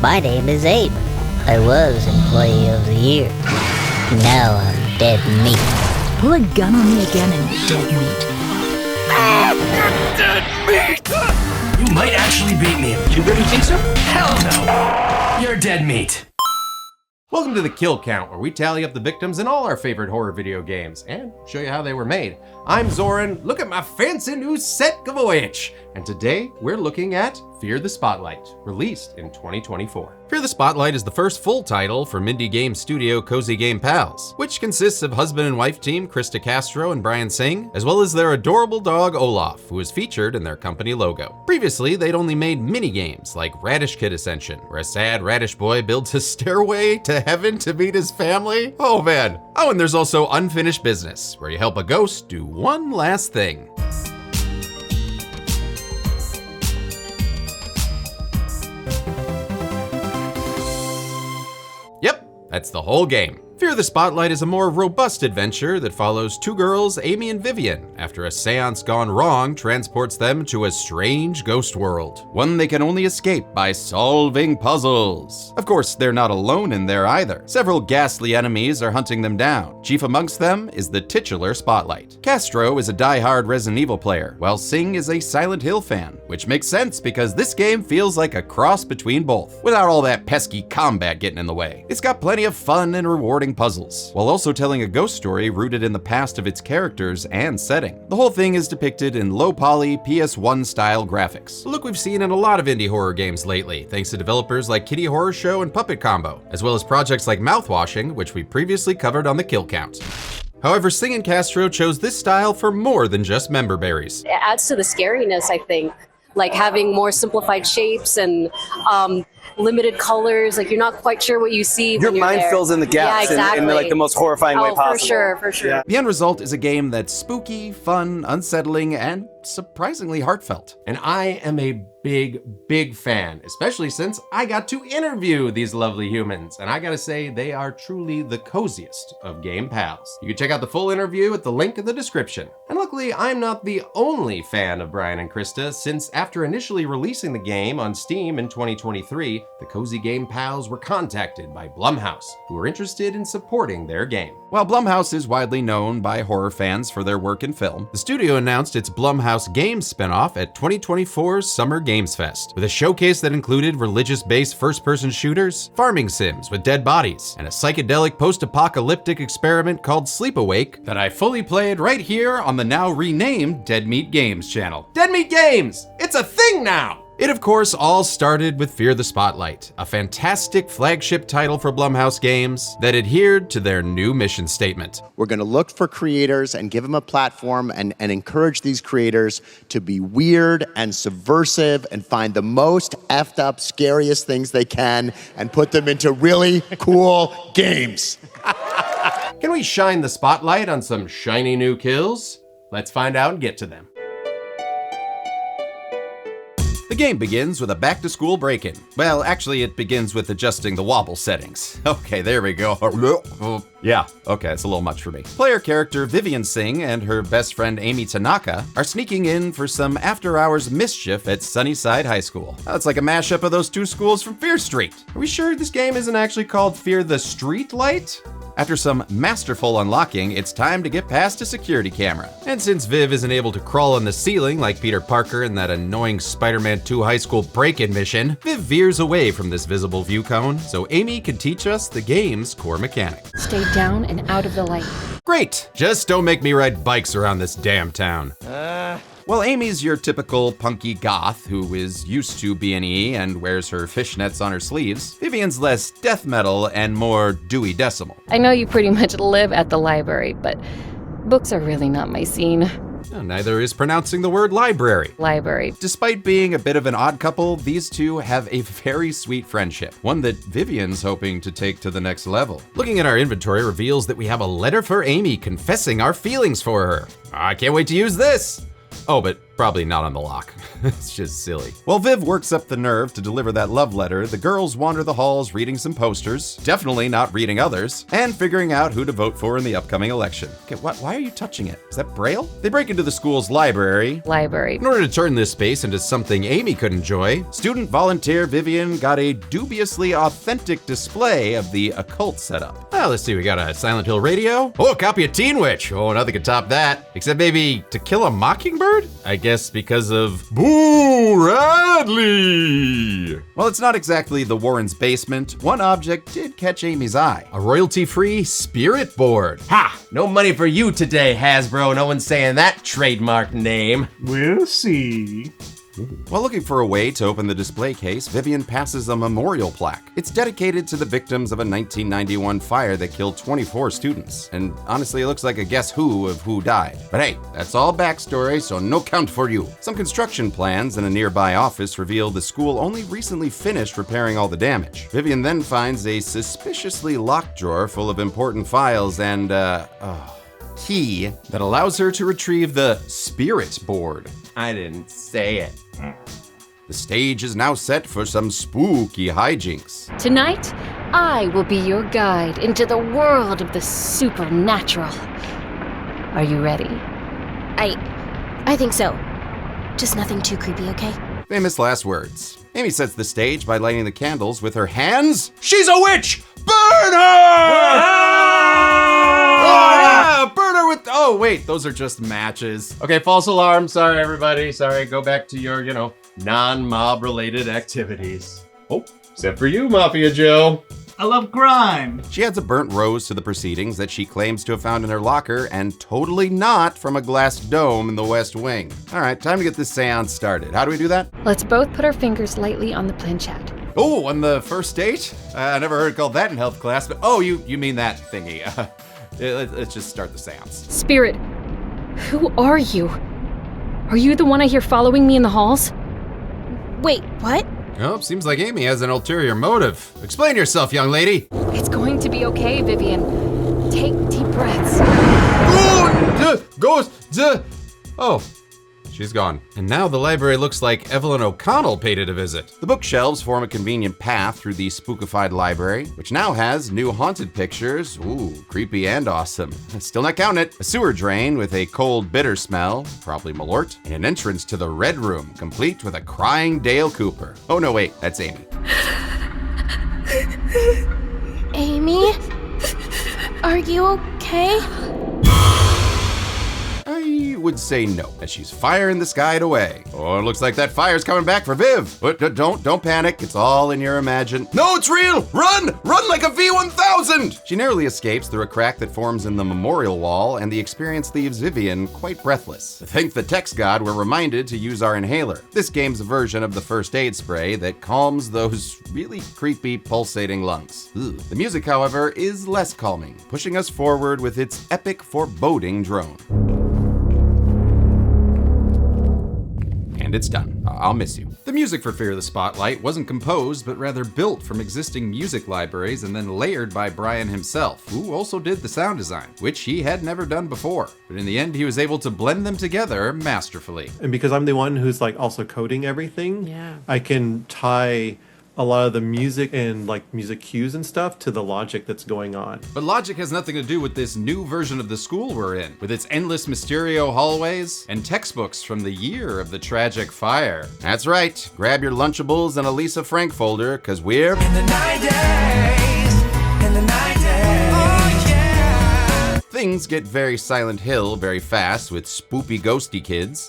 My name is Abe. I was Employee of the Year. Now I'm dead meat. Pull a gun on me again and dead meat. Dead meat! You might actually beat me. You really think so? Hell no! You're dead meat. Welcome to the Kill Count, where we tally up the victims in all our favorite horror video games and show you how they were made. I'm Zoran, look at my fancy new set Gavoyich, and today we're looking at Fear the Spotlight, released in 2024. Fear the Spotlight is the first full title from indie game studio Cozy Game Pals, which consists of husband and wife team Krista Castro and Brian Singh, as well as their adorable dog Olaf, who is featured in their company logo. Previously, they'd only made mini-games like Radish Kid Ascension, where a sad radish boy builds a stairway to heaven to meet his family. Oh man. Oh, and there's also Unfinished Business, where you help a ghost do one last thing. Yep, that's the whole game. Fear the Spotlight is a more robust adventure that follows two girls, Amy and Vivian, after a seance gone wrong transports them to a strange ghost world, one they can only escape by solving puzzles. Of course, they're not alone in there either. Several ghastly enemies are hunting them down. Chief amongst them is the titular Spotlight. Castro is a die-hard Resident Evil player, while Singh is a Silent Hill fan, which makes sense because this game feels like a cross between both, without all that pesky combat getting in the way. It's got plenty of fun and rewarding puzzles, while also telling a ghost story rooted in the past of its characters and setting. The whole thing is depicted in low-poly PS1 style graphics, a look we've seen in a lot of indie horror games lately, thanks to developers like Kitty Horror Show and Puppet Combo, as well as projects like Mouthwashing, which we previously covered on the Kill Count. However, Singh and Castro chose this style for more than just member berries. It adds to the scariness, I think, like having more simplified shapes and limited colors, like you're not quite sure what you see. Your mind fills in the gaps in like the most horrifying way possible. For sure. Yeah. The end result is a game that's spooky, fun, unsettling, and surprisingly heartfelt. And I am a big fan, especially since I got to interview these lovely humans. And I gotta say, they are truly the coziest of game pals. You can check out the full interview at the link in the description. And luckily, I'm not the only fan of Brian and Krista, since after initially releasing the game on Steam in 2023, the Cozy Game Pals were contacted by Blumhouse, who were interested in supporting their game. While Blumhouse is widely known by horror fans for their work in film, the studio announced its Blumhouse Games spinoff at 2024's Summer Games Fest, with a showcase that included religious-based first-person shooters, farming sims with dead bodies, and a psychedelic post-apocalyptic experiment called Sleep Awake that I fully played right here on the now renamed Dead Meat Games channel. Dead Meat Games! It's a thing now! It, of course, all started with Fear the Spotlight, a fantastic flagship title for Blumhouse Games that adhered to their new mission statement. We're going to look for creators and give them a platform and encourage these creators to be weird and subversive and find the most effed up, scariest things they can and put them into really cool games. Can we shine the spotlight on some shiny new kills? Let's find out and get to them. The game begins with a back-to-school break-in. Well, actually, it begins with adjusting the wobble settings. Okay, there we go. Yeah, okay, it's a little much for me. Player character Vivian Singh and her best friend Amy Tanaka are sneaking in for some after-hours mischief at Sunnyside High School. Oh, it's like a mashup of those two schools from Fear Street. Are we sure this game isn't actually called Fear the Street Light? After some masterful unlocking, it's time to get past a security camera. And since Viv isn't able to crawl on the ceiling like Peter Parker in that annoying Spider-Man 2 high school break-in mission, Viv veers away from this visible view cone so Amy can teach us the game's core mechanic. Stay down and out of the light. Great! Just don't make me ride bikes around this damn town. Well, Amy's your typical punky goth who is used to B&E and wears her fishnets on her sleeves. Vivian's less death metal and more Dewey Decimal. I know you pretty much live at the library, but books are really not my scene. Neither is pronouncing the word library. Library. Despite being a bit of an odd couple, these two have a very sweet friendship, one that Vivian's hoping to take to the next level. Looking at our inventory reveals that we have a letter for Amy confessing our feelings for her. I can't wait to use this! Oh, but Probably not on the lock. It's just silly. While Viv works up the nerve to deliver that love letter, the girls wander the halls reading some posters, definitely not reading others, and figuring out who to vote for in the upcoming election. Okay, why are you touching it? Is that Braille? They break into the school's library. In order to turn this space into something Amy could enjoy, student volunteer Vivian got a dubiously authentic display of the occult setup. Let's see, we got a Silent Hill radio. Oh, a copy of Teen Witch. Oh, nothing can top that. Except maybe To Kill a Mockingbird? I guess because of Boo Radley. Well, it's not exactly the Warrens' basement. One object did catch Amy's eye. A royalty-free spirit board. Ha! No money for you today, Hasbro. No one's saying that trademark name. We'll see. While looking for a way to open the display case, Vivian passes a memorial plaque. It's dedicated to the victims of a 1991 fire that killed 24 students. And honestly, it looks like a guess who of who died. But hey, that's all backstory, so no count for you. Some construction plans in a nearby office reveal the school only recently finished repairing all the damage. Vivian then finds a suspiciously locked drawer full of important files and, key that allows her to retrieve the spirit board. I didn't say it. The stage is now set for some spooky hijinks. Tonight, I will be your guide into the world of the supernatural. Are you ready? I think so. Just nothing too creepy, okay? Famous last words. Amy sets the stage by lighting the candles with her hands. She's a witch! Burn her! Burn her with, oh wait, those are just matches. Okay, false alarm. Sorry, everybody. Sorry, go back to your, non-mob related activities. Oh, except for you, Mafia Joe. I love grime. She adds a burnt rose to the proceedings that she claims to have found in her locker and totally not from a glass dome in the West Wing. All right, time to get this seance started. How do we do that? Let's both put our fingers lightly on the planchette. Oh, on the first date? I never heard it called that in health class, but oh, you mean that thingy. Let's just start the seance. Spirit, who are you? Are you the one I hear following me in the halls? Wait, what? Oh, seems like Amy has an ulterior motive. Explain yourself, young lady. It's going to be okay, Vivian. Take deep breaths. Oh, she's gone. And now the library looks like Evelyn O'Connell paid it a visit. The bookshelves form a convenient path through the spookified library, which now has new haunted pictures. Ooh, creepy and awesome. Still not counting it. A sewer drain with a cold, bitter smell, probably Malort, and an entrance to the Red Room, complete with a crying Dale Cooper. Oh no, wait, that's Amy. Amy? Are you okay? I would say no, as she's firing the sky away. Oh, it looks like that fire's coming back for Viv. But don't panic, it's all in your imagine. No, it's real! Run! Run like a V-1000! She narrowly escapes through a crack that forms in the memorial wall, and the experience leaves Vivian quite breathless. Thank the text god we're reminded to use our inhaler. This game's a version of the first aid spray that calms those really creepy pulsating lungs. Ugh. The music, however, is less calming, pushing us forward with its epic foreboding drone. And it's done. I'll miss you. The music for Fear the Spotlight wasn't composed, but rather built from existing music libraries and then layered by Brian himself, who also did the sound design, which he had never done before. But in the end, he was able to blend them together masterfully. And because I'm the one who's also coding everything, I can tie a lot of the music and music cues and stuff to the logic that's going on. But logic has nothing to do with this new version of the school we're in, with its endless Mysterio hallways and textbooks from the year of the tragic fire. That's right, grab your Lunchables and a Lisa Frank folder, cause we're in the 90s, oh yeah! Things get very Silent Hill very fast with spoopy ghosty kids.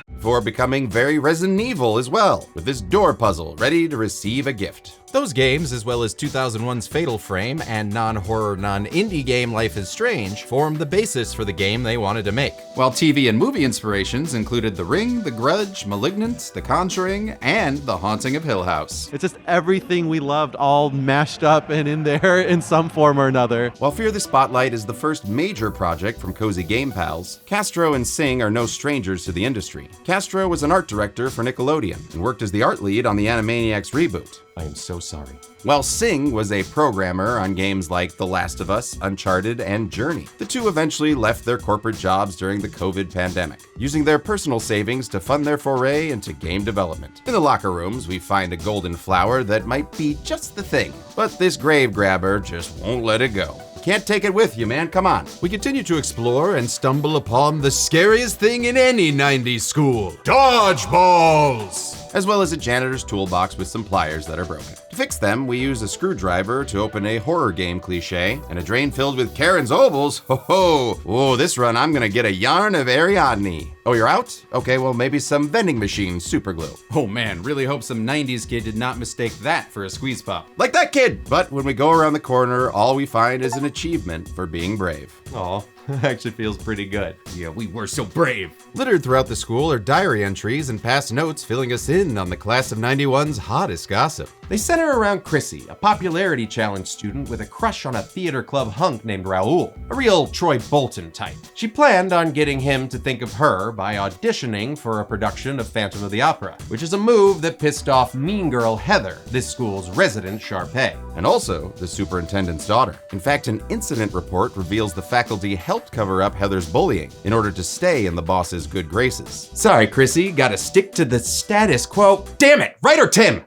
Before becoming very Resident Evil as well, with this door puzzle ready to receive a gift. Those games, as well as 2001's Fatal Frame and non-horror, non-indie game Life is Strange, formed the basis for the game they wanted to make. While TV and movie inspirations included The Ring, The Grudge, Malignant, The Conjuring, and The Haunting of Hill House. It's just everything we loved all mashed up and in there in some form or another. While Fear the Spotlight is the first major project from Cozy Game Pals, Castro and Singh are no strangers to the industry. Castro was an art director for Nickelodeon and worked as the art lead on the Animaniacs reboot. I am so sorry. While Singh was a programmer on games like The Last of Us, Uncharted, and Journey, the two eventually left their corporate jobs during the COVID pandemic, using their personal savings to fund their foray into game development. In the locker rooms, we find a golden flower that might be just the thing, but this grave grabber just won't let it go. Can't take it with you, man. Come on. We continue to explore and stumble upon the scariest thing in any 90s school: dodgeballs! As well as a janitor's toolbox with some pliers that are broken. To fix them, we use a screwdriver to open a horror game cliche, and a drain filled with Karen's ovals. Ho ho! Oh, this run I'm gonna get a yarn of Ariadne. Oh, you're out? Okay, well maybe some vending machine super glue. Oh man, really hope some 90s kid did not mistake that for a squeeze pop. Like that kid! But when we go around the corner, all we find is an achievement for being brave. Aw, actually feels pretty good. Yeah, we were so brave. Littered throughout the school are diary entries and past notes filling us in on the class of 91's hottest gossip. They center around Chrissy, a popularity challenge student with a crush on a theater club hunk named Raoul, a real Troy Bolton type. She planned on getting him to think of her by auditioning for a production of Phantom of the Opera, which is a move that pissed off mean girl Heather, this school's resident Sharpay. And also the superintendent's daughter. In fact, an incident report reveals the faculty helped cover up Heather's bullying in order to stay in the boss's good graces. Sorry, Chrissy, gotta stick to the status quo. Damn it, writer Tim!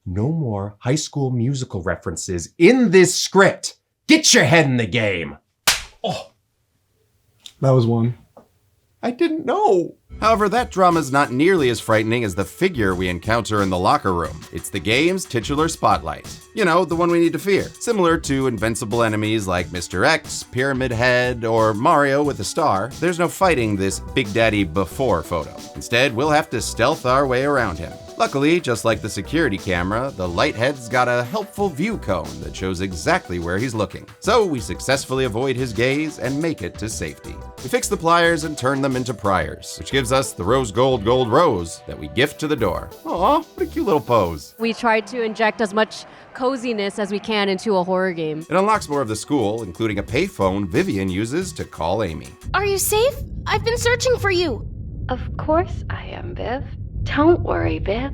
No more High School Musical references in this script. Get your head in the game. Oh, That was one. I didn't know. However, that drama's not nearly as frightening as the figure we encounter in the locker room. It's the game's titular spotlight. You know, the one we need to fear. Similar to invincible enemies like Mr. X, Pyramid Head, or Mario with a star, there's no fighting this Big Daddy before photo. Instead, we'll have to stealth our way around him. Luckily, just like the security camera, the lighthead's got a helpful view cone that shows exactly where he's looking. So we successfully avoid his gaze and make it to safety. We fix the pliers and turn them into priors, which gives us the rose gold rose that we gift to the door. Aw, what a cute little pose. We try to inject as much coziness as we can into a horror game. It unlocks more of the school, including a payphone Vivian uses to call Amy. Are you safe? I've been searching for you. Of course I am, Viv. Don't worry, Viv.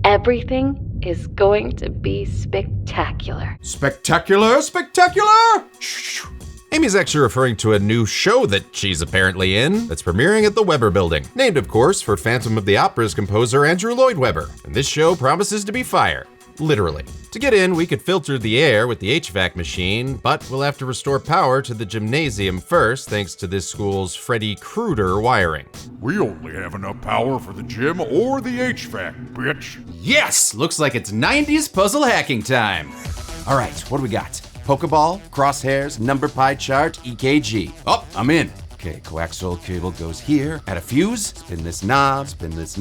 Everything is going to be spectacular. Spectacular? Spectacular? Shh. Amy's actually referring to a new show that she's apparently in that's premiering at the Weber Building. Named, of course, for Phantom of the Opera's composer Andrew Lloyd Webber. And this show promises to be fire. Literally. To get in, we could filter the air with the HVAC machine, but we'll have to restore power to the gymnasium first thanks to this school's Freddy Krueger wiring. We only have enough power for the gym or the HVAC, bitch. Yes! Looks like it's 90s puzzle hacking time. All right, what do we got? Pokeball, crosshairs, number pie chart, EKG. Oh, I'm in. Okay, coaxial cable goes here. Add a fuse, spin this knob, spin it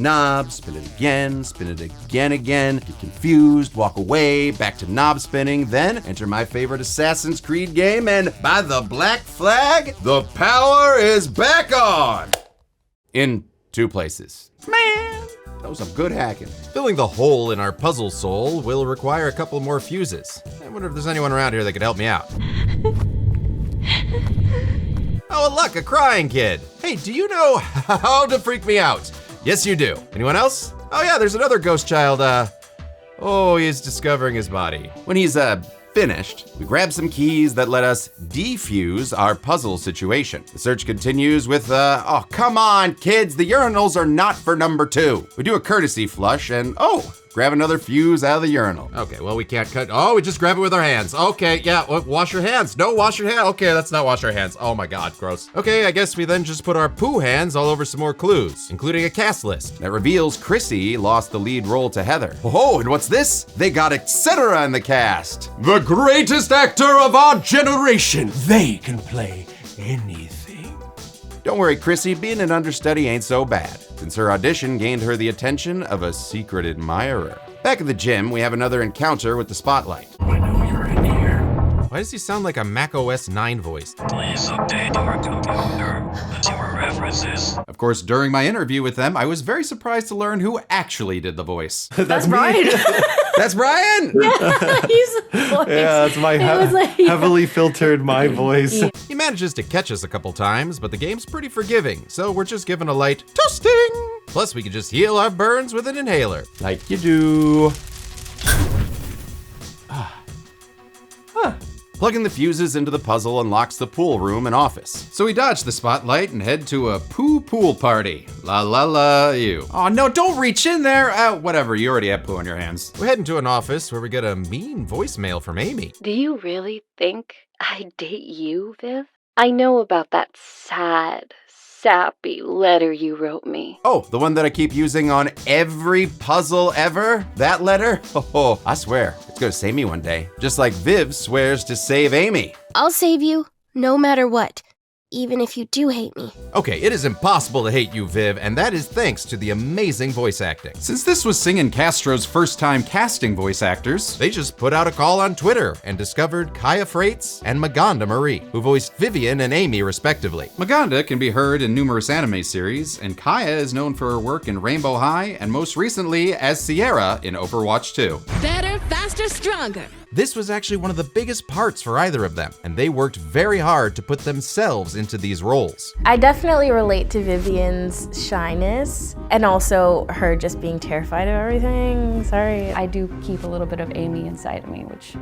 again, get confused, walk away, back to knob spinning, then enter my favorite Assassin's Creed game, and by the black flag, the power is back on! In 2 places. Man! That was some good hacking. Filling the hole in our puzzle soul will require a couple more fuses. I wonder if there's anyone around here that could help me out. Oh, look, a crying kid. Hey, do you know how to freak me out? Yes, you do. Anyone else? Oh yeah, there's another ghost child, he's discovering his body. When he's, finished, we grab some keys that let us defuse our puzzle situation. The search continues with, oh, come on, kids, the urinals are not for number 2. We do a courtesy flush and, grab another fuse out of the urinal. Okay, well, we can't cut. Oh, we just grab it with our hands. Okay, yeah, wash your hands. No, wash your hands. Okay, let's not wash our hands. Oh my God, gross. Okay, I guess we then just put our poo hands all over some more clues, including a cast list that reveals Chrissy lost the lead role to Heather. Oh, and what's this? They got etc. in the cast. The greatest actor of our generation. They can play anything. Don't worry, Chrissy, being an understudy ain't so bad, since her audition gained her the attention of a secret admirer. Back at the gym, we have another encounter with the spotlight. I know you're in here. Why does he sound like a Mac OS 9 voice? Please update our computer with your references. Of course, during my interview with them, I was very surprised to learn who actually did the voice. That's me. Brian. That's Brian! Yeah, he's voice. Yeah, that's my heavily filtered my voice. He manages to catch us a couple times, but the game's pretty forgiving, so we're just given a light toasting. Plus, we can just heal our burns with an inhaler. Like you do. Plugging the fuses into the puzzle unlocks the pool room and office. So we dodge the spotlight and head to a pool party. La la la you. Oh no, don't reach in there. Whatever, you already have poo on your hands. We're heading to an office where we get a mean voicemail from Amy. Do you really think I'd date you, Viv? I know about that sad, sappy letter you wrote me. Oh, the one that I keep using on every puzzle ever? That letter? Oh, I swear, it's gonna save me one day. Just like Viv swears to save Amy. I'll save you, no matter what. Even if you do hate me. Okay, it is impossible to hate you, Viv, and that is thanks to the amazing voice acting. Since this was Singin' Castro's first time casting voice actors, They just put out a call on Twitter and discovered Kaya Freites and Maganda Marie, who voiced Vivian and Amy respectively. Maganda can be heard in numerous anime series, and Kaya is known for her work in Rainbow High and most recently as Sierra in Overwatch 2. Better, faster, stronger. This was actually one of the biggest parts for either of them, and they worked very hard to put themselves into these roles. I definitely relate to Vivian's shyness and also her just being terrified of everything. Sorry. I do keep a little bit of Amy inside of me, which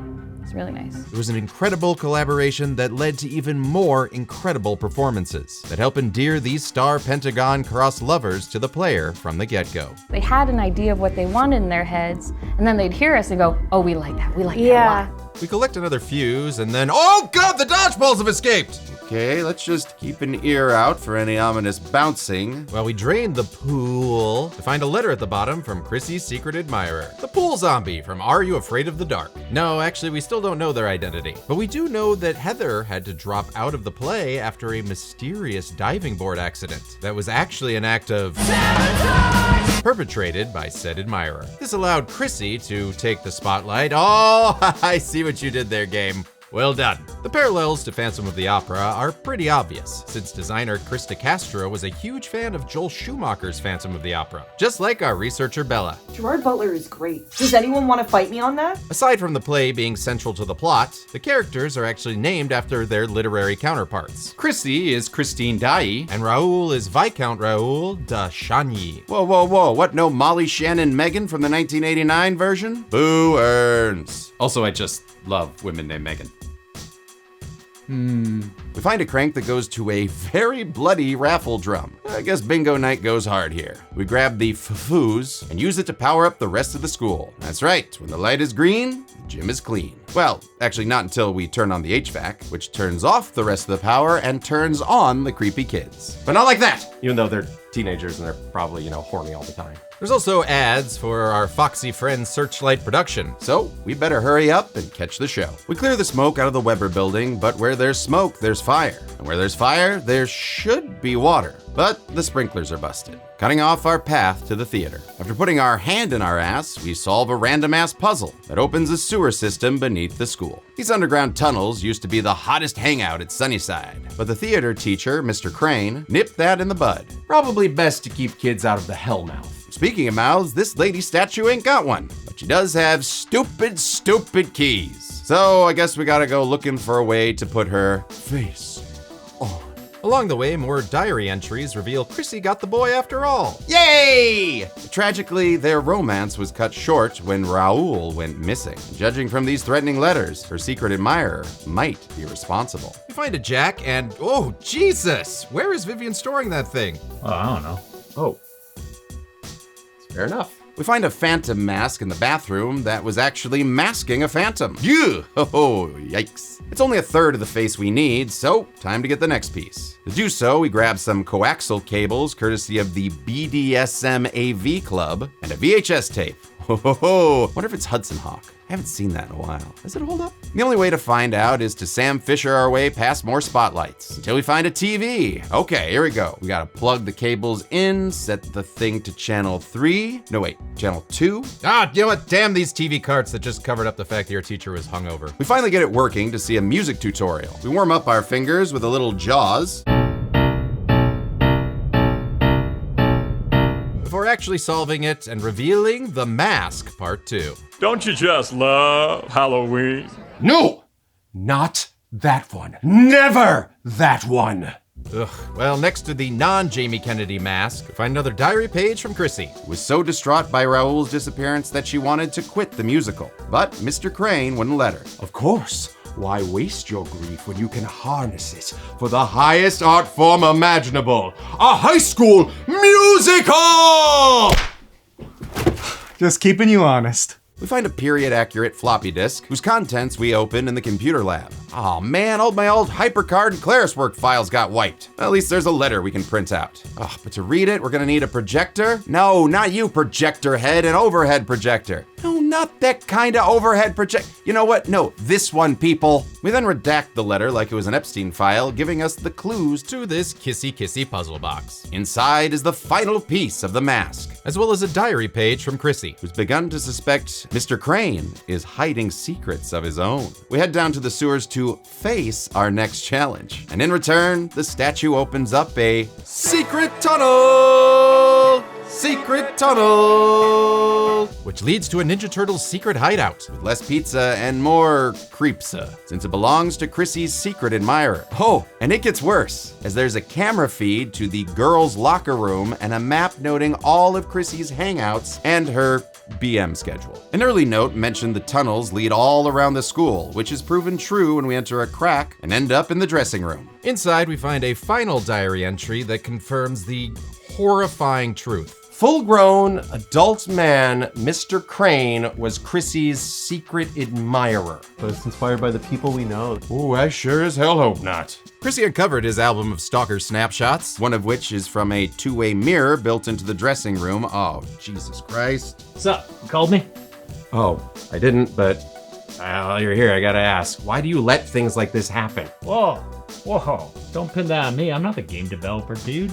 is really nice. It was an incredible collaboration that led to even more incredible performances that help endear these Star Pentagon Cross lovers to the player from the get-go. They had an idea of what they wanted in their heads, and then they'd hear us and go, oh, we like that, we like that a lot. We collect another fuse and then, oh God, the dodgeballs have escaped! Okay, let's just keep an ear out for any ominous bouncing. While we drain the pool to find a letter at the bottom from Chrissy's secret admirer, the pool zombie from Are You Afraid of the Dark? No, actually, we still don't know their identity. But we do know that Heather had to drop out of the play after a mysterious diving board accident that was actually an act of sabotage perpetrated by said admirer. This allowed Chrissy to take the spotlight. Oh, I see what you did there, game. Well done. The parallels to Phantom of the Opera are pretty obvious, since designer Krista Castro was a huge fan of Joel Schumacher's Phantom of the Opera, just like our researcher Bella. Gerard Butler is great. Does anyone want to fight me on that? Aside from the play being central to the plot, the characters are actually named after their literary counterparts. Chrissy is Christine Daae, and Raoul is Viscount Raoul de Chagny. Whoa, what, no Molly Shannon Megan from the 1989 version? Boo earns. Also, I just love women named Megan. We find a crank that goes to a very bloody raffle drum. I guess bingo night goes hard here. We grab the fuse and use it to power up the rest of the school. That's right, when the light is green, the gym is clean. Well, actually not until we turn on the HVAC, which turns off the rest of the power and turns on the creepy kids. But not like that! Even though they're teenagers and they're probably, horny all the time. There's also ads for our Foxy Friends Searchlight production, so we better hurry up and catch the show. We clear the smoke out of the Weber building, but where there's smoke, there's fire. And where there's fire, there should be water. But the sprinklers are busted, cutting off our path to the theater. After putting our hand in our ass, we solve a random-ass puzzle that opens a sewer system beneath the school. These underground tunnels used to be the hottest hangout at Sunnyside, but the theater teacher, Mr. Crane, nipped that in the bud. Probably best to keep kids out of the hellmouth. Speaking of mouths, this lady's statue ain't got one, but she does have stupid keys. So I guess we gotta go looking for a way to put her face on. Along the way, more diary entries reveal Chrissy got the boy after all. Yay! Tragically, their romance was cut short when Raoul went missing. Judging from these threatening letters, her secret admirer might be responsible. We find a jack and, oh, Jesus! Where is Vivian storing that thing? Oh, I don't know. Oh. Fair enough. We find a phantom mask in the bathroom that was actually masking a phantom. Ew! Oh, yikes. It's only a third of the face we need, so time to get the next piece. To do so, we grab some coaxial cables courtesy of the BDSM AV Club and a VHS tape. Wonder if it's Hudson Hawk. I haven't seen that in a while. Does it hold up? The only way to find out is to Sam Fisher our way past more spotlights until we find a TV. Okay, here we go. We gotta plug the cables in, set the thing to channel 3. No, wait, channel 2? Ah, you know what? Damn these TV carts that just covered up the fact that your teacher was hungover. We finally get it working to see a music tutorial. We warm up our fingers with a little Jaws. Before actually solving it and revealing the mask part 2. Don't you just love Halloween? No! Not that one. Never that one! Ugh. Well, next to the non-Jamie Kennedy mask, we find another diary page from Chrissy, who was so distraught by Raoul's disappearance that she wanted to quit the musical. But Mr. Crane wouldn't let her. Of course. Why waste your grief when you can harness it for the highest art form imaginable? A high school musical! Just keeping you honest. We find a period-accurate floppy disk whose contents we open in the computer lab. Oh man, my old HyperCard and ClarisWork files got wiped. At least there's a letter we can print out. Oh, but to read it, we're gonna need a projector? No, not you, projector head, an overhead projector. No, not that kind of overhead project. You know what? No, this one, people. We then redact the letter like it was an Epstein file, giving us the clues to this kissy puzzle box. Inside is the final piece of the mask, as well as a diary page from Chrissy, who's begun to suspect Mr. Crane is hiding secrets of his own. We head down to the sewers to face our next challenge. And in return, the statue opens up a secret tunnel! Secret tunnel! Which leads to a Ninja Turtles secret hideout. With less pizza and more creepsa, since it belongs to Chrissy's secret admirer. Oh, and it gets worse, as there's a camera feed to the girls' locker room and a map noting all of Chrissy's hangouts and her BM schedule. An early note mentioned the tunnels lead all around the school, which is proven true when we enter a crack and end up in the dressing room. Inside, we find a final diary entry that confirms the horrifying truth. Full-grown, adult man, Mr. Crane was Chrissy's secret admirer. But it's inspired by the people we know. Ooh, I sure as hell hope not. Chrissy uncovered his album of stalker snapshots, one of which is from a two-way mirror built into the dressing room. Oh, Jesus Christ. What's up? You called me? Oh, I didn't, but while you're here, I gotta ask, why do you let things like this happen? Whoa, don't pin that on me. I'm not the game developer, dude.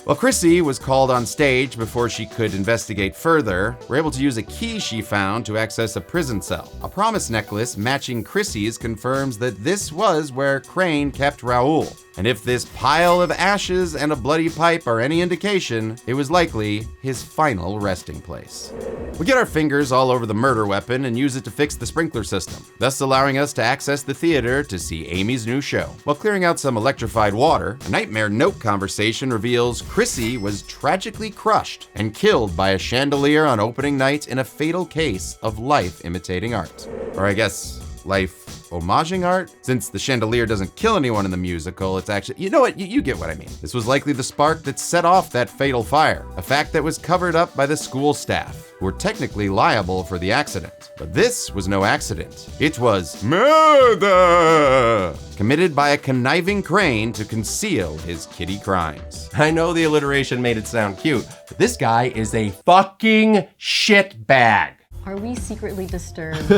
While Chrissy was called on stage before she could investigate further, we're able to use a key she found to access a prison cell. A promise necklace matching Chrissy's confirms that this was where Crane kept Raoul. And if this pile of ashes and a bloody pipe are any indication, it was likely his final resting place. We get our fingers all over the murder weapon and use it to fix the sprinkler system, thus allowing us to access the theater to see Amy's new show. While clearing out some electrified water, a nightmare note conversation reveals Chrissy was tragically crushed and killed by a chandelier on opening night in a fatal case of life imitating art. Or I guess, life homaging art? Since the chandelier doesn't kill anyone in the musical, it's actually, you know what, you get what I mean. This was likely the spark that set off that fatal fire, a fact that was covered up by the school staff, who were technically liable for the accident. But this was no accident. It was murder! Committed by a conniving Crane to conceal his kiddie crimes. I know the alliteration made it sound cute, but this guy is a fucking shitbag. Are we secretly disturbed?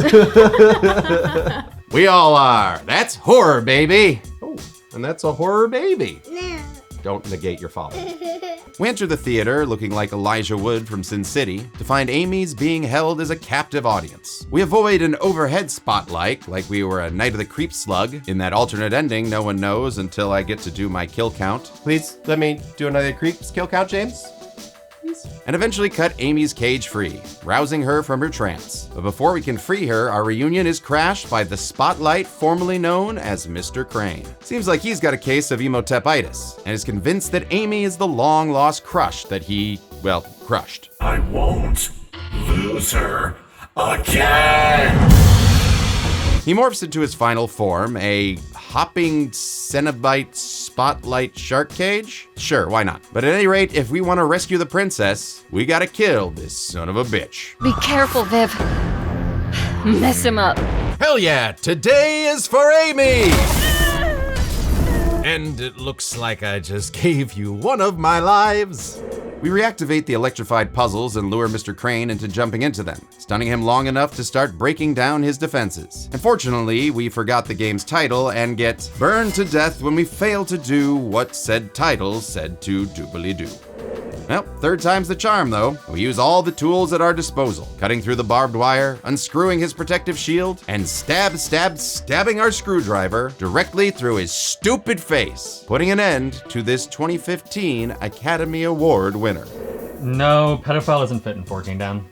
We all are. That's horror, baby. Oh, and that's a horror baby. No. Don't negate your father. We enter the theater looking like Elijah Wood from Sin City to find Amy's being held as a captive audience. We avoid an overhead spotlight like we were a Night of the Creep slug in that alternate ending no one knows until I get to do my kill count. Please let me do another Creeps kill count, James. And eventually cut Amy's cage free, rousing her from her trance. But before we can free her, our reunion is crashed by the spotlight formerly known as Mr. Crane. Seems like he's got a case of emotepitis, and is convinced that Amy is the long-lost crush that he, well, crushed. I won't lose her again! He morphs into his final form, a hopping Cenobite spotlight shark cage? Sure, why not? But at any rate, if we want to rescue the princess, we gotta kill this son of a bitch. Be careful, Viv. Mess him up. Hell yeah, today is for Amy! And it looks like I just gave you one of my lives. We reactivate the electrified puzzles and lure Mr. Crane into jumping into them, stunning him long enough to start breaking down his defenses. Unfortunately, we forgot the game's title and get burned to death when we fail to do what said title said to doobly-doo. Well, third time's the charm though. We use all the tools at our disposal, cutting through the barbed wire, unscrewing his protective shield, and stabbing our screwdriver directly through his stupid face, putting an end to this 2015 Academy Award winner. No, pedophile isn't fitting 14 down.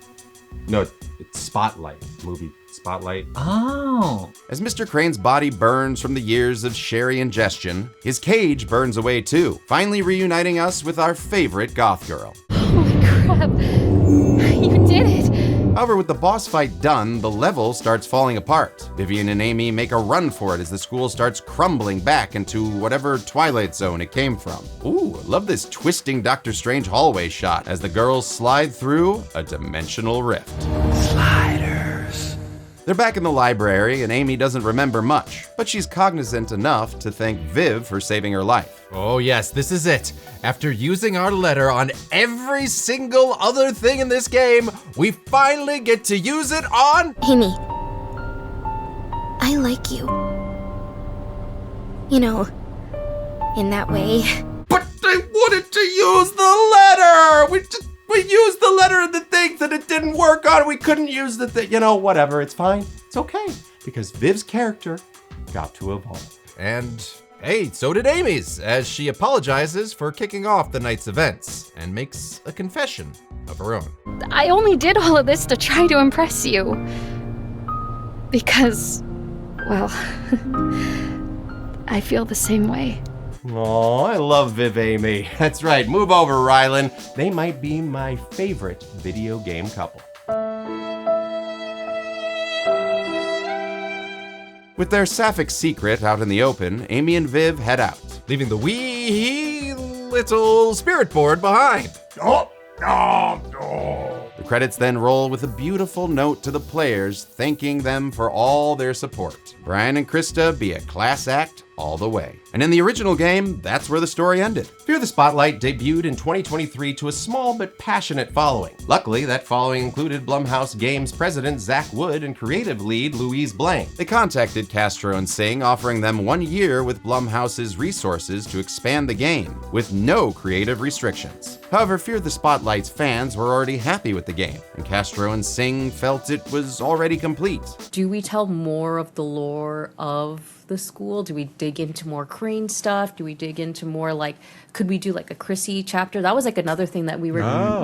No, it's Spotlight. Movie Spotlight. Oh. As Mr. Crane's body burns from the years of sherry ingestion, his cage burns away too, finally reuniting us with our favorite goth girl. Holy crap. You did it. However, with the boss fight done, the level starts falling apart. Vivian and Amy make a run for it as the school starts crumbling back into whatever Twilight Zone it came from. Ooh, I love this twisting Doctor Strange hallway shot as the girls slide through a dimensional rift. Sliders. They're back in the library and Amy doesn't remember much, but she's cognizant enough to thank Viv for saving her life. Oh yes, this is it. After using our letter on every single other thing in this game, we finally get to use it on... Amy, I like you. You know, in that way. But I wanted to use the letter! We used the letter and the things that it didn't work on. We couldn't use the thing. You know, whatever, it's fine. It's okay. Because Viv's character got to evolve. And hey, so did Amy's, as she apologizes for kicking off the night's events and makes a confession of her own. I only did all of this to try to impress you. Because, well, I feel the same way. Oh, I love Viv Amy. That's right, move over, Rylan. They might be my favorite video game couple. With their sapphic secret out in the open, Amy and Viv head out, leaving the wee little spirit board behind. Oh, no, no. The credits then roll with a beautiful note to the players thanking them for all their support. Brian and Krista be a class act all the way. And in the original game, that's where the story ended. Fear the Spotlight debuted in 2023 to a small but passionate following. Luckily, that following included Blumhouse Games president Zach Wood and creative lead Louise Blank. They contacted Castro and Singh, offering them 1 year with Blumhouse's resources to expand the game, with no creative restrictions. However, Fear the Spotlight's fans were already happy with the game, and Castro and Singh felt it was already complete. Do we tell more of the lore of the school? Do we dig into more Crane stuff? Do we dig into more, like, could we do like a Chrissy chapter? That was like another thing that we were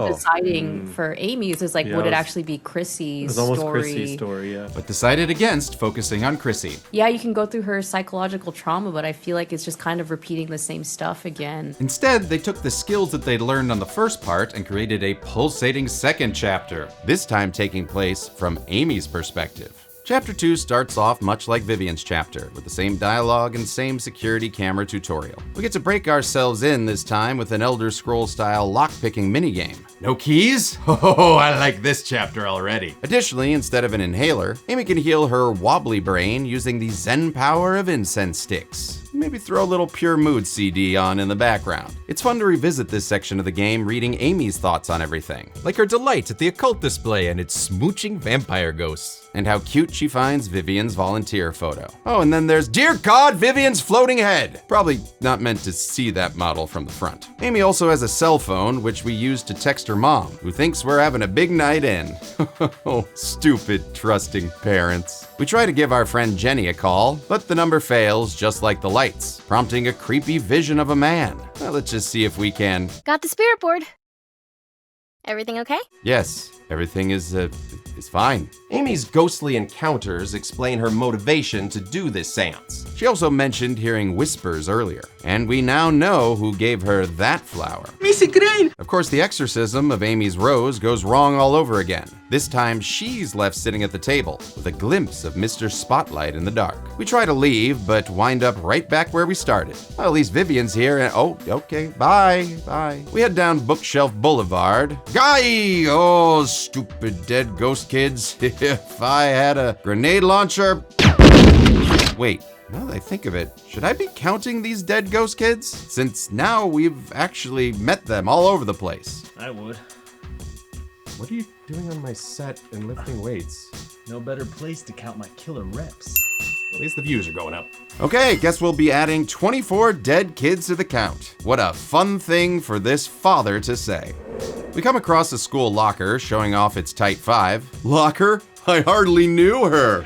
deciding for Amy's, is like, would it actually be Chrissy's story? It was almost Chrissy's story, yeah. But decided against focusing on Chrissy. Yeah, you can go through her psychological trauma, but I feel like it's just kind of repeating the same stuff again. Instead, they took the skills that they'd learned on the first part and created a pulsating second chapter, this time taking place from Amy's perspective. Chapter 2 starts off much like Vivian's chapter, with the same dialogue and same security camera tutorial. We get to break ourselves in this time with an Elder Scrolls-style lockpicking minigame. No keys? Oh, I like this chapter already. Additionally, instead of an inhaler, Amy can heal her wobbly brain using the Zen power of incense sticks. Maybe throw a little Pure Mood CD on in the background. It's fun to revisit this section of the game reading Amy's thoughts on everything. Like her delight at the occult display and its smooching vampire ghosts. And how cute she finds Vivian's volunteer photo. Oh, and then there's, dear God, Vivian's floating head. Probably not meant to see that model from the front. Amy also has a cell phone, which we use to text her mom, who thinks we're having a big night in. Oh, stupid, trusting parents. We try to give our friend Jenny a call, but the number fails just like the lights, prompting a creepy vision of a man. Well, let's just see if we can... Got the spirit board. Everything okay? Yes, everything is fine. Amy's ghostly encounters explain her motivation to do this seance. She also mentioned hearing whispers earlier, and we now know who gave her that flower. Missy Crane! Of course, the exorcism of Amy's rose goes wrong all over again. This time, she's left sitting at the table, with a glimpse of Mr. Spotlight in the dark. We try to leave, but wind up right back where we started. Well, at least Vivian's here, and oh, okay, bye. We head down Bookshelf Boulevard. Guy! Oh, stupid dead ghost kids. If I had a grenade launcher... Wait, now that I think of it, should I be counting these dead ghost kids? Since now we've actually met them all over the place. I would. What are you doing on my set and lifting weights? No better place to count my killer reps. At least the views are going up. Okay, guess we'll be adding 24 dead kids to the count. What a fun thing for this father to say. We come across a school locker showing off its tight 5. Locker? I hardly knew her.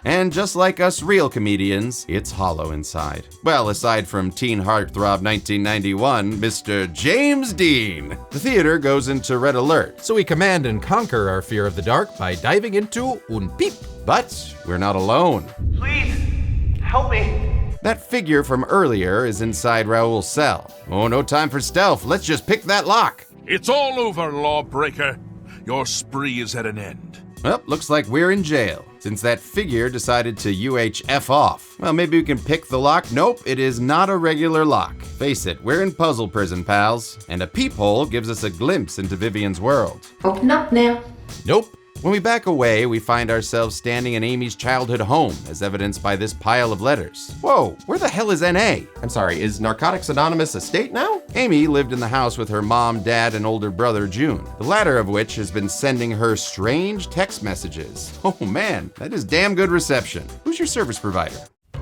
And just like us real comedians, it's hollow inside. Well, aside from teen heartthrob 1991, Mr. James Dean. The theater goes into red alert, So we command and conquer our fear of the dark by diving into Un Peep. but we're not alone. Please, help me. That figure from earlier is inside Raoul's cell. Oh, no time for stealth. Let's just pick that lock. It's all over, lawbreaker. Your spree is at an end. Well, looks like we're in jail, since that figure decided to UHF off. Well, maybe we can pick the lock. Nope, it is not a regular lock. Face it, we're in puzzle prison, pals. And a peephole gives us a glimpse into Vivian's world. Open up now. Nope. When we back away, we find ourselves standing in Amy's childhood home, as evidenced by this pile of letters. Whoa, where the hell is NA? I'm sorry, is Narcotics Anonymous a state now? Amy lived in the house with her mom, dad, and older brother, June, the latter of which has been sending her strange text messages. Oh man, that is damn good reception. Who's your service provider?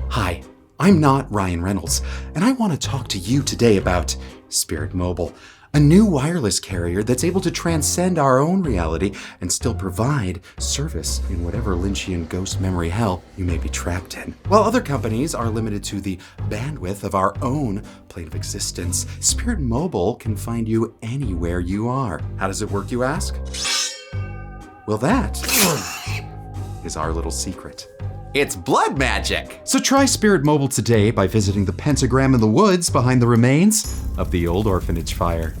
Hi, I'm not Ryan Reynolds, and I want to talk to you today about Spirit Mobile, a new wireless carrier that's able to transcend our own reality and still provide service in whatever Lynchian ghost memory hell you may be trapped in. While other companies are limited to the bandwidth of our own plane of existence, Spirit Mobile can find you anywhere you are. How does it work, you ask? Well, that is our little secret. It's blood magic! So try Spirit Mobile today by visiting the pentagram in the woods behind the remains of the old orphanage fire.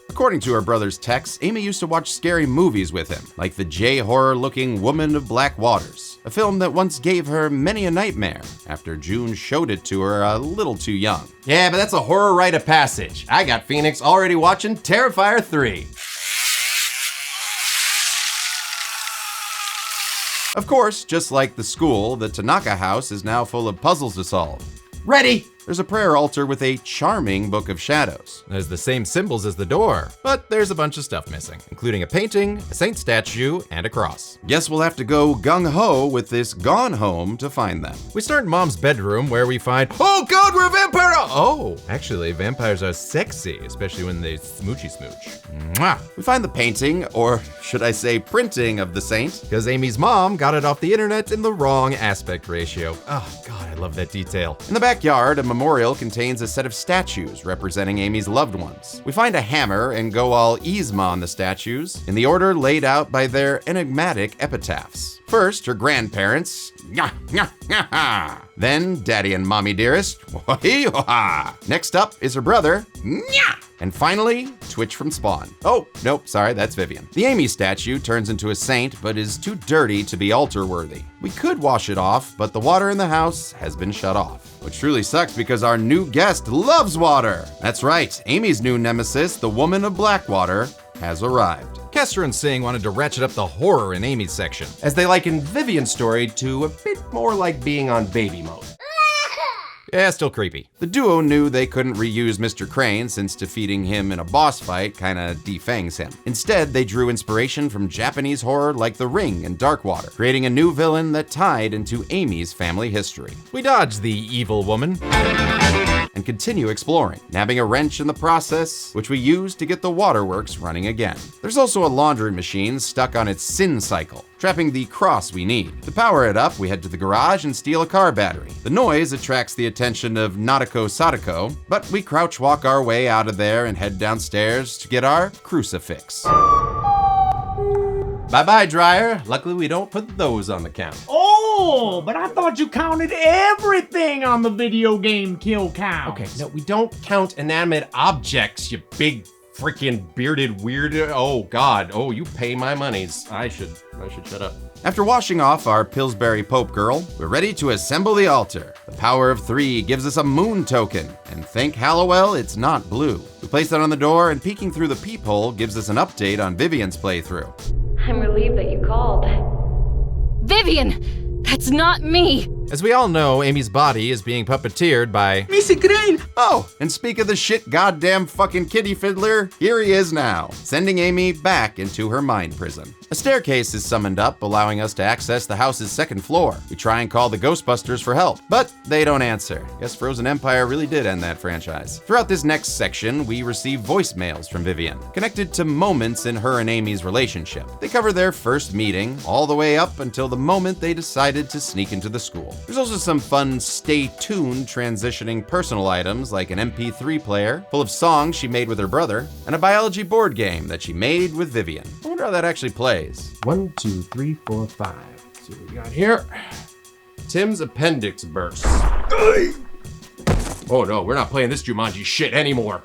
According to her brother's text, Amy used to watch scary movies with him, like the J-horror-looking Woman of Black Waters, a film that once gave her many a nightmare after June showed it to her a little too young. Yeah, but that's a horror rite of passage. I got Phoenix already watching Terrifier 3. Of course, just like the school, the Tanaka house is now full of puzzles to solve. Ready! There's a prayer altar with a charming book of shadows. There's the same symbols as the door, but there's a bunch of stuff missing, including a painting, a saint statue, and a cross. Guess we'll have to go gung-ho with this gone home to find them. We start in Mom's bedroom where we find, oh God, we're a vampire! Oh, actually, vampires are sexy, especially when they smoochy smooch. Mwah! We find the painting, or should I say printing, of the saint. Because Amy's mom got it off the internet in the wrong aspect ratio. Oh God, I love that detail. In the backyard, a memorial contains a set of statues representing Amy's loved ones. We find a hammer and go all Yzma on the statues, in the order laid out by their enigmatic epitaphs. First, her grandparents, then Daddy and Mommy Dearest, next up is her brother, and finally, Twitch from Spawn. Oh, nope, sorry, that's Vivian. The Amy statue turns into a saint, but is too dirty to be altar-worthy. We could wash it off, but the water in the house has been shut off. Which truly sucks because our new guest loves water. That's right, Amy's new nemesis, the Woman of Blackwater, has arrived. Kester and Singh wanted to ratchet up the horror in Amy's section, as they liken Vivian's story to a bit more like being on baby mode. Yeah, still creepy. The duo knew they couldn't reuse Mr. Crane since defeating him in a boss fight kinda defangs him. Instead, they drew inspiration from Japanese horror like The Ring and Darkwater, creating a new villain that tied into Amy's family history. We dodged the evil woman and continue exploring, nabbing a wrench in the process, which we use to get the waterworks running again. There's also a laundry machine stuck on its sin cycle, trapping the cross we need. To power it up, we head to the garage and steal a car battery. The noise attracts the attention of Nadeko Sadako, but we crouch walk our way out of there and head downstairs to get our crucifix. Bye-bye, dryer. Luckily, we don't put those on the count. Oh, but I thought you counted everything on the video game kill count. Okay, no, we don't count inanimate objects, you big freaking bearded weird. Oh God, oh, you pay my monies. I should shut up. After washing off our Pillsbury Pope girl, we're ready to assemble the altar. The power of 3 gives us a moon token, and thank Hallowell, it's not blue. We place it on the door, and peeking through the peephole gives us an update on Vivian's playthrough. I'm relieved that you called. Vivian! That's not me! As we all know, Amy's body is being puppeteered by Missy Crane! Oh, and speak of the shit goddamn fucking kitty fiddler, here he is now, sending Amy back into her mind prison. A staircase is summoned up, allowing us to access the house's second floor. We try and call the Ghostbusters for help, but they don't answer. Guess Frozen Empire really did end that franchise. Throughout this next section, we receive voicemails from Vivian, connected to moments in her and Amy's relationship. They cover their first meeting, all the way up until the moment they decided to sneak into the school. There's also some fun stay tuned transitioning personal items like an MP3 player full of songs she made with her brother, and a biology board game that she made with Vivian. I wonder how that actually plays. 1, 2, 3, 4, 5. Let's see what we got here. Tim's appendix burst. Oh no, we're not playing this Jumanji shit anymore.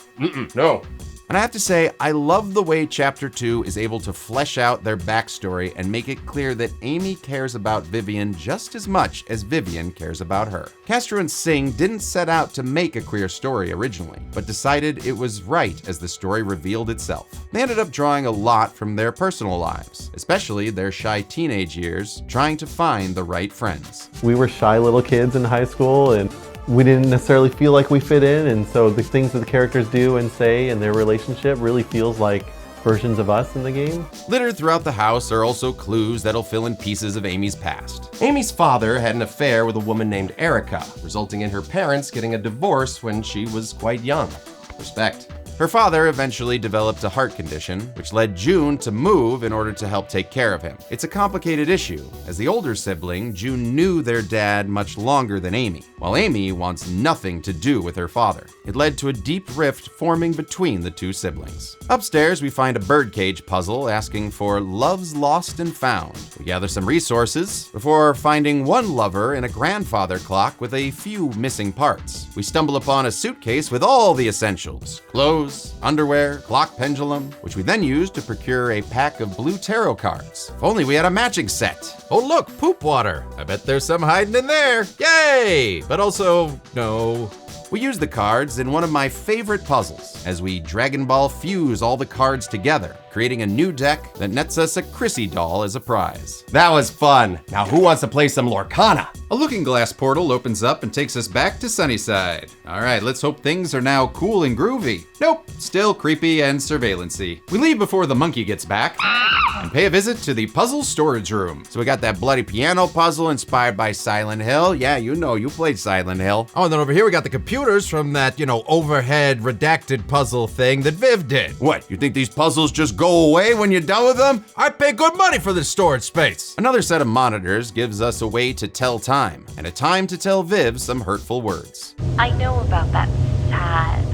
No. And I have to say, I love the way Chapter 2 is able to flesh out their backstory and make it clear that Amy cares about Vivian just as much as Vivian cares about her. Castro and Singh didn't set out to make a queer story originally, but decided it was right as the story revealed itself. They ended up drawing a lot from their personal lives, especially their shy teenage years, trying to find the right friends. We were shy little kids in high school, and we didn't necessarily feel like we fit in, and so the things that the characters do and say in their relationship really feels like versions of us in the game. Littered throughout the house are also clues that'll fill in pieces of Amy's past. Amy's father had an affair with a woman named Erica, resulting in her parents getting a divorce when she was quite young. Respect. Her father eventually developed a heart condition, which led June to move in order to help take care of him. It's a complicated issue. As the older sibling, June knew their dad much longer than Amy, while Amy wants nothing to do with her father. It led to a deep rift forming between the two siblings. Upstairs, we find a birdcage puzzle asking for loves lost and found. We gather some resources before finding one lover in a grandfather clock with a few missing parts. We stumble upon a suitcase with all the essentials: clothes, underwear, clock pendulum, which we then use to procure a pack of blue tarot cards. If only we had a matching set. Oh look, poop water. I bet there's some hiding in there. Yay! But also, no. We use the cards in one of my favorite puzzles as we Dragon Ball fuse all the cards together, creating a new deck that nets us a Chrissy doll as a prize. That was fun. Now who wants to play some Lorcana? A looking glass portal opens up and takes us back to Sunnyside. All right, let's hope things are now cool and groovy. Nope, still creepy and surveillance-y. We leave before the monkey gets back and pay a visit to the puzzle storage room. So we got that bloody piano puzzle inspired by Silent Hill. Yeah, you know, you played Silent Hill. Oh, and then over here we got the computers from that, overhead redacted puzzle thing that Viv did. What, you think these puzzles just go away when you're done with them? I pay good money for this storage space. Another set of monitors gives us a way to tell time, and a time to tell Viv some hurtful words. I know about that sad,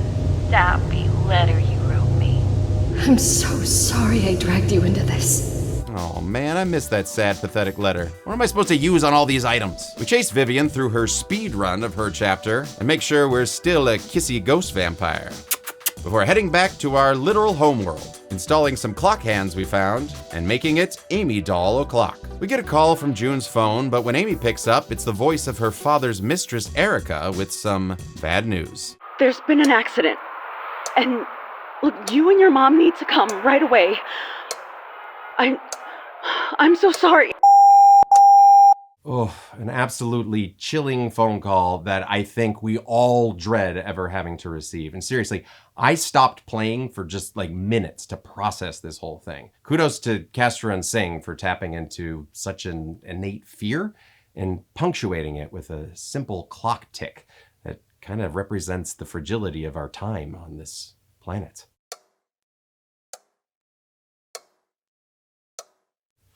sappy letter you wrote me. I'm so sorry I dragged you into this. Oh man, I missed that sad, pathetic letter. What am I supposed to use on all these items? We chase Vivian through her speed run of her chapter and make sure we're still a kissy ghost vampire before heading back to our literal homeworld, installing some clock hands we found and making it Amy Doll O'Clock. We get a call from June's phone, but when Amy picks up, it's the voice of her father's mistress, Erica, with some bad news. There's been an accident, and look, you and your mom need to come right away. I'm so sorry. Oh, an absolutely chilling phone call that I think we all dread ever having to receive. And seriously, I stopped playing for just minutes to process this whole thing. Kudos to Castro and Singh for tapping into such an innate fear and punctuating it with a simple clock tick that kind of represents the fragility of our time on this planet.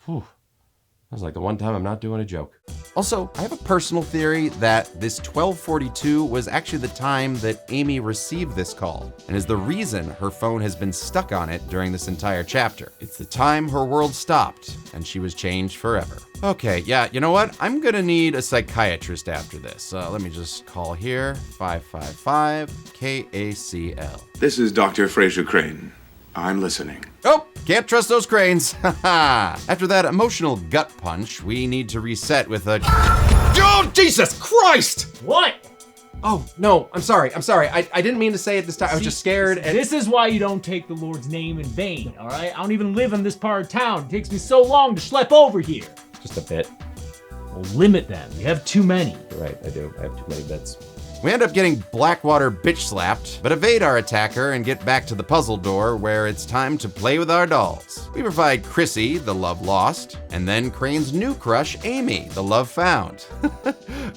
Whew. That was like the one time I'm not doing a joke. Also, I have a personal theory that this 1242 was actually the time that Amy received this call, and is the reason her phone has been stuck on it during this entire chapter. It's the time her world stopped, and she was changed forever. Okay, yeah, you know what? I'm gonna need a psychiatrist after this. Let me just call here, 555-KACL. This is Dr. Fraser Crane. I'm listening. Oh, can't trust those cranes. After that emotional gut punch, we need to reset with a... Oh, Jesus Christ! What? Oh, no, I'm sorry. I didn't mean to say it this time. I was just scared. And this is why you don't take the Lord's name in vain, all right? I don't even live in this part of town. It takes me so long to schlep over here. Just a bit. Well, limit them. You have too many. Right, I do. I have too many bits. We end up getting Blackwater bitch slapped, but evade our attacker and get back to the puzzle door where it's time to play with our dolls. We provide Chrissy, the love lost, and then Crane's new crush, Amy, the love found.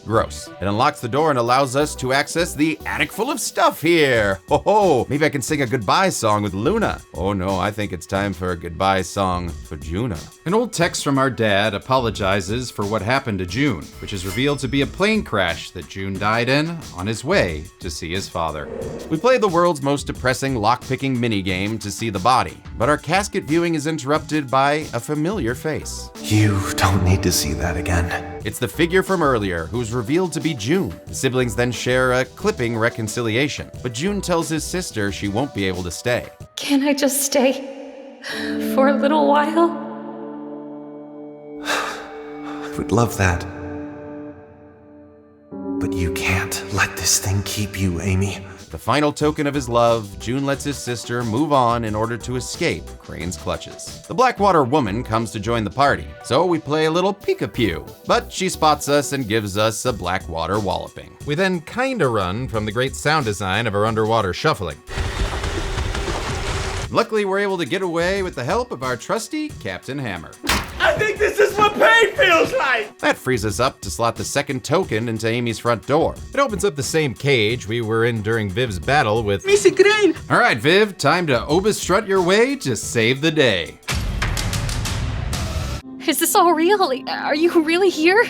Gross. It unlocks the door and allows us to access the attic full of stuff here. Ho ho, maybe I can sing a goodbye song with Luna. Oh no, I think it's time for a goodbye song for Juna. An old text from our dad apologizes for what happened to June, which is revealed to be a plane crash that June died in on his way to see his father. We play the world's most depressing lockpicking minigame to see the body, but our casket viewing is interrupted by a familiar face. You don't need to see that again. It's the figure from earlier, who's revealed to be June. The siblings then share a clipping reconciliation, but June tells his sister she won't be able to stay. Can I just stay for a little while? I would love that. But you can't let this thing keep you, Amy. The final token of his love, June lets his sister move on in order to escape Crane's clutches. The Blackwater woman comes to join the party, so we play a little peek-a-pew, but she spots us and gives us a Blackwater walloping. We then kinda run from the great sound design of our underwater shuffling. Luckily, we're able to get away with the help of our trusty Captain Hammer. I think this is what pain feels like! That frees us up to slot the second token into Amy's front door. It opens up the same cage we were in during Viv's battle with Missy Crane! All right, Viv, time to overstrut your way to save the day. Is this all real? Are you really here?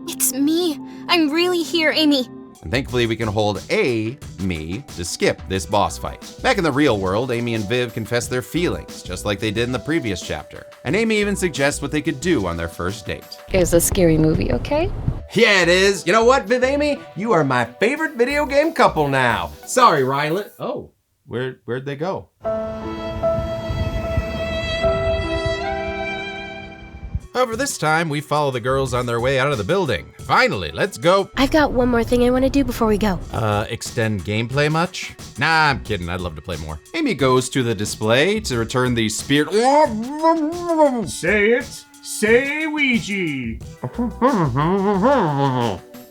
It's me. I'm really here, Amy. And thankfully, we can hold me to skip this boss fight. Back in the real world, Amy and Viv confess their feelings, just like they did in the previous chapter. And Amy even suggests what they could do on their first date. Is a scary movie, okay? Yeah, it is. You know what, Viv Amy? You are my favorite video game couple now. Sorry, Rylan. Oh, where'd they go? However, this time we follow the girls on their way out of the building. Finally, let's go. I've got one more thing I want to do before we go. Extend gameplay much? Nah, I'm kidding. I'd love to play more. Amy goes to the display to return the spirit. Say it. Say Ouija.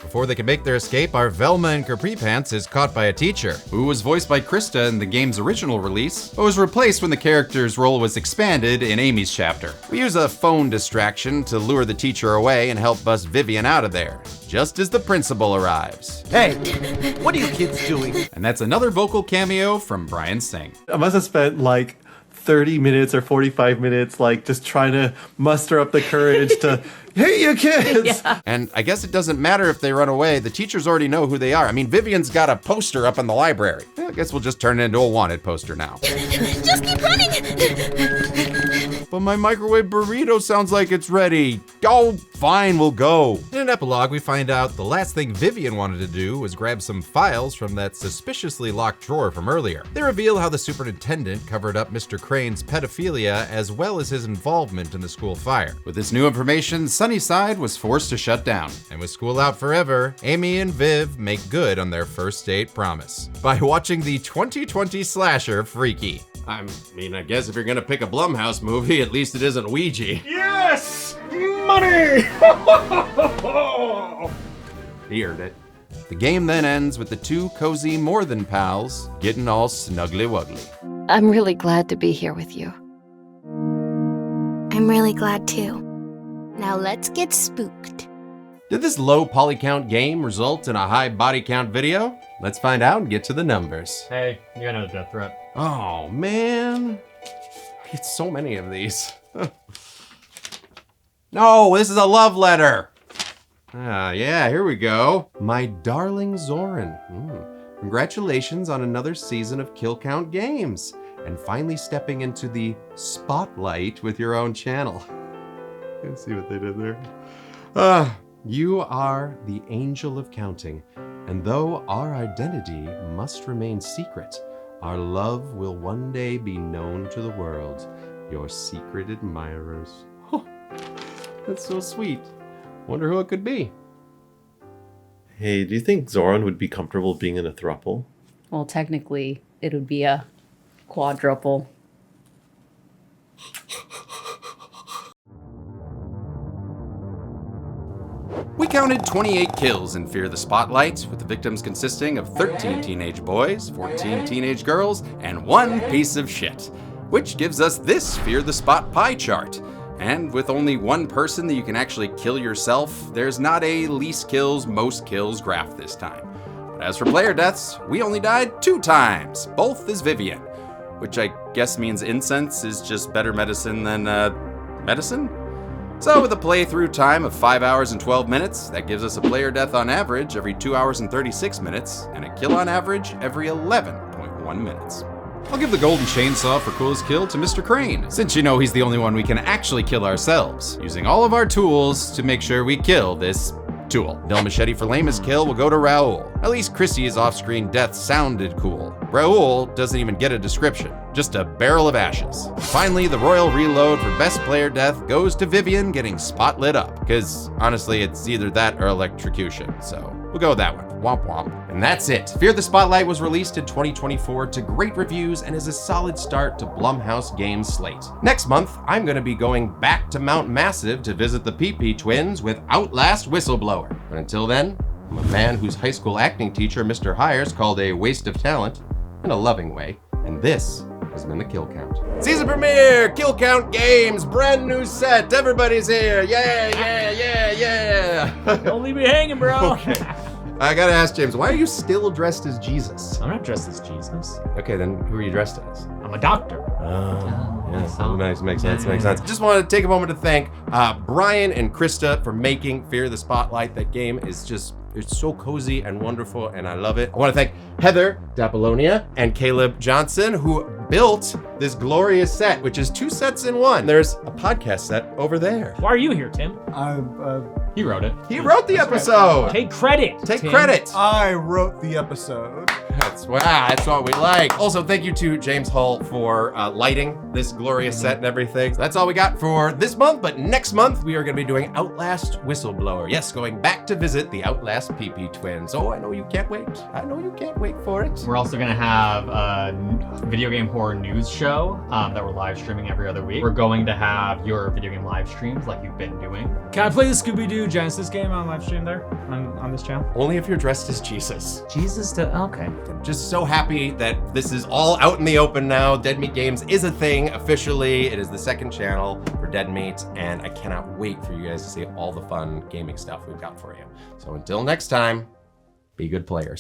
Before they can make their escape, our Velma and Capri Pants is caught by a teacher. Who was voiced by Krista in the game's original release, but was replaced when the character's role was expanded in Amy's chapter. We use a phone distraction to lure the teacher away and help bust Vivian out of there, just as the principal arrives. Hey, what are you kids doing? And that's another vocal cameo from Brian Singh. I must have spent like 30 minutes or 45 minutes like just trying to muster up the courage to hey you kids. Yeah. And I guess it doesn't matter if they run away, the teachers already know who they are. I mean, Vivian's got a poster up in the library. I guess we'll just turn it into a wanted poster now. Just keep running! But my microwave burrito sounds like it's ready. Oh, fine, we'll go. In an epilogue, we find out the last thing Vivian wanted to do was grab some files from that suspiciously locked drawer from earlier. They reveal how the superintendent covered up Mr. Crane's pedophilia as well as his involvement in the school fire. With this new information, Sunnyside was forced to shut down. And with school out forever, Amy and Viv make good on their first date promise by watching the 2020 slasher Freaky. I mean, I guess if you're gonna pick a Blumhouse movie, at least it isn't Ouija. Yes! Money! He earned it. The game then ends with the two cozy more than pals getting all snuggly wuggly. I'm really glad to be here with you. I'm really glad too. Now let's get spooked. Did this low poly count game result in a high body count video? Let's find out and get to the numbers. Hey, you got another death threat. Oh, man. I get so many of these. No, this is a love letter. Yeah, here we go. My darling Zoran. Congratulations on another season of Kill Count Games and finally stepping into the spotlight with your own channel. Let's see what they did there. You are the angel of counting, and though our identity must remain secret, our love will one day be known to the world, your secret admirers. Oh, that's so sweet. Wonder who it could be. Hey, do you think Zoran would be comfortable being in a throuple? Well, technically, it would be a quadruple. counted 28 kills in Fear the Spotlight, with the victims consisting of 13 teenage boys, 14 teenage girls, and 1 piece of shit, which gives us this Fear the Spot pie chart. And with only 1 person that you can actually kill yourself, there's not a least kills, most kills graph this time. But as for player deaths, we only died 2 times, both as Vivian, which I guess means incense is just better medicine than, medicine? So with a playthrough time of 5 hours and 12 minutes, that gives us a player death on average every 2 hours and 36 minutes, and a kill on average every 11.1 minutes. I'll give the golden chainsaw for coolest kill to Mr. Crane, since you know he's the only one we can actually kill ourselves, using all of our tools to make sure we kill this tool. No machete for lamest kill will go to Raul. At least Chrissy's off-screen death sounded cool. Raul doesn't even get a description, just a barrel of ashes. Finally, the royal reload for best player death goes to Vivian getting spot lit up, because honestly it's either that or electrocution, so we'll go with that one. Womp womp. And that's it. Fear the Spotlight was released in 2024 to great reviews and is a solid start to Blumhouse Games' slate. Next month, I'm going to be going back to Mount Massive to visit the PP twins with Outlast Whistleblower. But until then, I'm a man whose high school acting teacher, Mr. Hires, called a waste of talent, in a loving way, and this has been the Kill Count. Season premiere, Kill Count Games, brand new set, everybody's here, yeah. Don't leave me hanging, bro. Okay. I gotta ask James, why are you still dressed as Jesus? I'm not dressed as Jesus. Okay, then who are you dressed as? I'm a doctor. Makes sense. Just wanted to take a moment to thank Brian and Krista for making Fear the Spotlight. That game is just, it's so cozy and wonderful, and I love it. I want to thank Heather D'Apollonia and Caleb Johnson, who built this glorious set, which is 2 sets in 1. There's a podcast set over there. Why are you here, Tim? He wrote it. He wrote the episode. Take credit. Take Tim. credit. I wrote the episode. That's what we like. Also, thank you to James Hull for lighting this glorious set and everything. So that's all we got for this month, but next month we are going to be doing Outlast Whistleblower. Yes, going back to visit the Outlast PP twins. Oh, I know you can't wait. I know you can't wait for it. We're also going to have a video game horror news show that we're live streaming every other week. We're going to have your video game live streams like you've been doing. Can I play the Scooby-Doo Genesis game on live stream there on this channel? Only if you're dressed as Jesus. Okay. I'm just so happy that this is all out in the open now. Dead Meat Games is a thing officially. It is the second channel for Dead Meat, and I cannot wait for you guys to see all the fun gaming stuff we've got for you. So until next time, be good players.